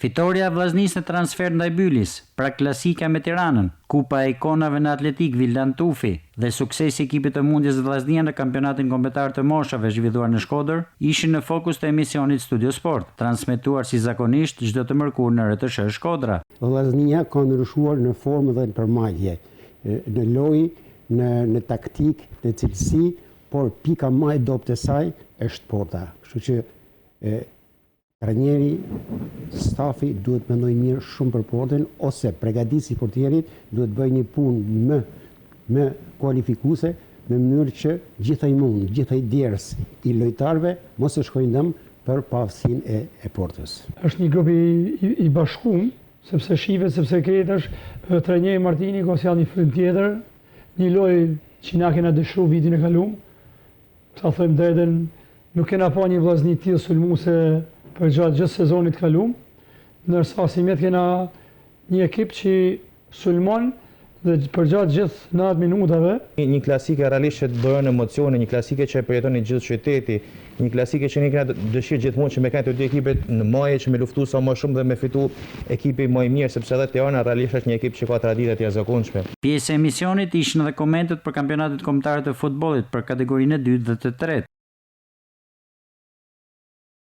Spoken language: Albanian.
Fitoria vllaznisë në transfer ndaj Bylis, pra klasika me Tiranën, Kupa e ikonave në atletik Vildan Tufi dhe suksesi i ekipit të Mundjes Vllaznia në kampionatin kombëtar të moshave zhvilluar në Shkodër ishin në fokus të emisionit Studio Sport, transmetuar si zakonisht çdo të mërkurë në RTS Shkodra. Vllaznia ka ndryshuar në formë dhe në përmbajtje, në lojë, në taktik, në cilësi, por pika më e dobët e saj është porta. Kështu që trajneri, stafi duhet mendoj mirë shumë për portën ose përgatitësi portierit duhet bëjë një punë më kualifikuese në mënyrë që gjithaj djerës i lojtarëve mos të shkojnë dëm për pavësinë e portës. Është një grup i bashkuar, sepse kretash trajneri Martini ka sjellë një frym tjetër, një lojë që na kena dëshuar vitin e kaluar. Sa them drejtën, nuk kena pa një vllazni tillë sulmuese për gjatë gjithë sezonit kaluar, ndërsa asimet kena një ekip që sulmon dhe për gjatë gjithë 90 minutave. Një klasike realisht që të bëron emocione, një klasike që e përjeton i gjithë qyteti, një klasike që ne kena dëshirë gjithmonë që me kanë të dy ekipet në maje që me luftu sa më shumë dhe me fitu ekipi më i mirë, sepse edhe Tirana realisht është një ekip që ka tradita të jashtëzakonshme. Pjesë e emisionit ishin edhe komentet për kampionatet kombëtare të futbollit për kategorinë e dytë dhe të tretë.